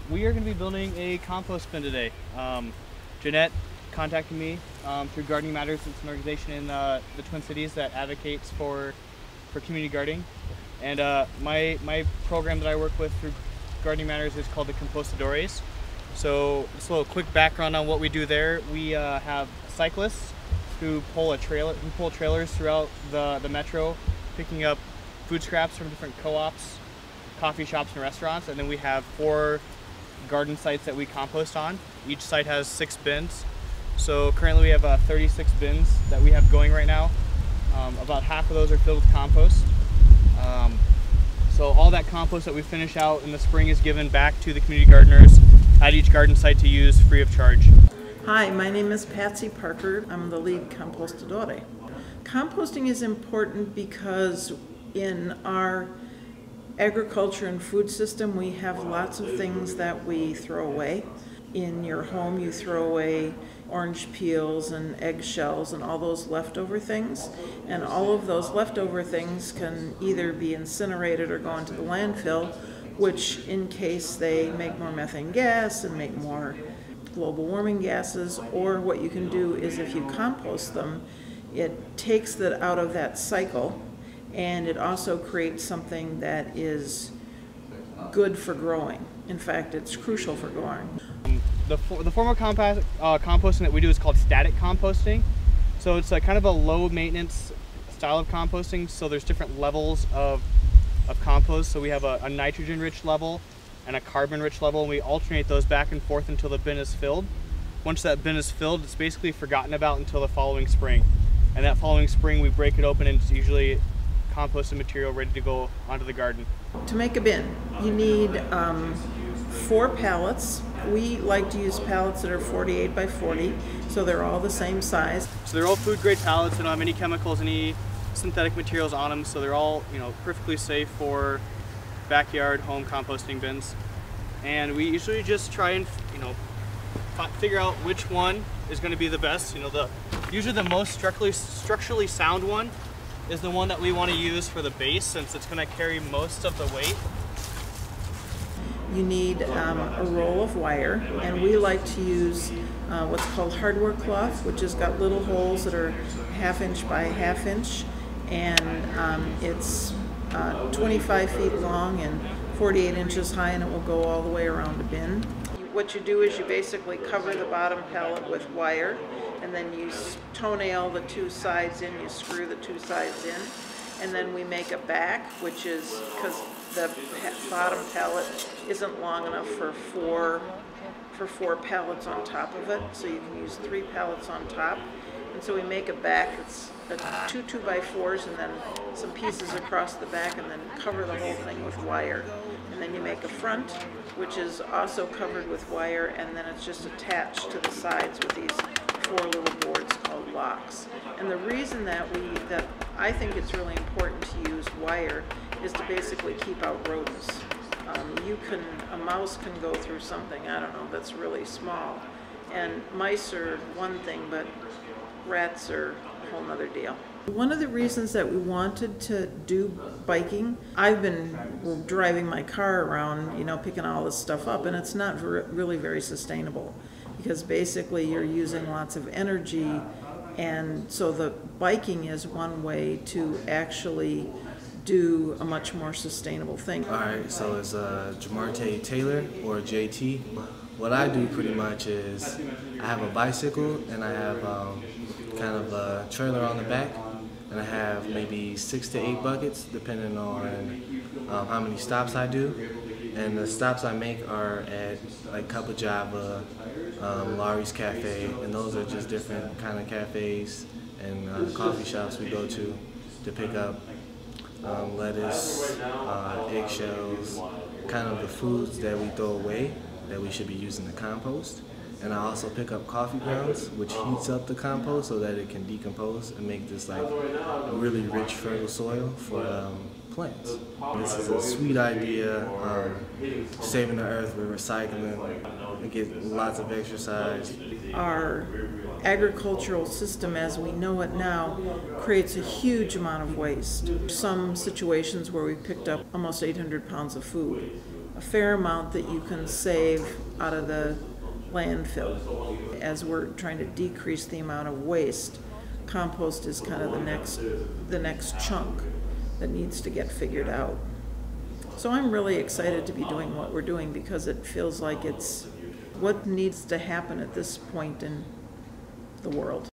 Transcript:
we are going to be building a compost bin today. Jeanette contacted me through Gardening Matters. It's an organization in the Twin Cities that advocates for community gardening. And my program that I work with through Gardening Matters is called the Compostadores. So just a little quick background on what we do there. We have cyclists who pull trailers throughout the metro, picking up food scraps from different co-ops, coffee shops, and restaurants. And then we have 4 garden sites that we compost on. Each site has 6 bins. So currently we have 36 bins that we have going right now. About half of those are filled with compost. So all that compost that we finish out in the spring is given back to the community gardeners at each garden site to use free of charge. Hi, my name is Patsy Parker. I'm the lead compostadore. Composting is important because in our agriculture and food system we have lots of things that we throw away. In your home you throw away orange peels and eggshells and all those leftover things, and all of those leftover things can either be incinerated or go into the landfill, which in case they make more methane gas and make more global warming gases, or what you can do is if you compost them, it takes that out of that cycle, and it also creates something that is good for growing. In fact, it's crucial for growing. The form of composting that we do is called static composting. So it's kind of a low maintenance style of composting. So there's different levels of compost. So we have a nitrogen rich level and a carbon rich level, and we alternate those back and forth until the bin is filled. Once that bin is filled, it's basically forgotten about until the following spring. And that following spring we break it open, and it's usually composted material ready to go onto the garden. To make a bin, you need 4 pallets. We like to use pallets that are 48 by 40, so they're all the same size. So they're all food grade pallets. They don't have any chemicals, any synthetic materials on them, so they're all, perfectly safe for backyard home composting bins. And we usually just try and figure out which one is going to be the best. Usually the most structurally sound one is the one that we want to use for the base, since it's going to carry most of the weight. You need a roll of wire, and we like to use what's called hardware cloth, which has got little holes that are 1/2 inch by 1/2 inch, and it's 25 feet long and 48 inches high, and it will go all the way around the bin. What you do is you basically cover the bottom pallet with wire, and then you toenail the 2 sides in, you screw the 2 sides in, and then we make a back, which is because the bottom pallet isn't long enough for four pallets on top of it, so you can use 3 pallets on top. And so we make a back that's 2 2x4s and then some pieces across the back, and then cover the whole thing with wire. And then you make a front, which is also covered with wire, and then it's just attached to the sides with these 4 little boards called locks. And the reason that I think it's really important to use wire is to basically keep out rodents. A mouse can go through something, I don't know, that's really small. And mice are one thing, but rats are a whole other deal. One of the reasons that we wanted to do biking, I've been driving my car around, picking all this stuff up, and it's not really very sustainable, because basically you're using lots of energy, and so the biking is one way to actually do a much more sustainable thing. Alright, so it's Jamarte Taylor, or JT. What I do pretty much is I have a bicycle, and I have kind of a trailer on the back, and I have maybe 6 to 8 buckets depending on how many stops I do. And the stops I make are at like Cup of Java, Laurie's Cafe, and those are just different kind of cafes and coffee shops we go to pick up lettuce, eggshells, kind of the foods that we throw away that we should be using to compost. And I also pick up coffee grounds, which heats up the compost so that it can decompose and make this like a really rich, fertile soil for plants. This is a sweet idea, saving the earth with recycling. We get lots of exercise. Our agricultural system as we know it now creates a huge amount of waste. Some situations where we picked up almost 800 pounds of food a fair amount that you can save out of the landfill. As we're trying to decrease the amount of waste, compost is kind of the next chunk that needs to get figured out. So I'm really excited to be doing what we're doing because it feels like it's what needs to happen at this point in the world.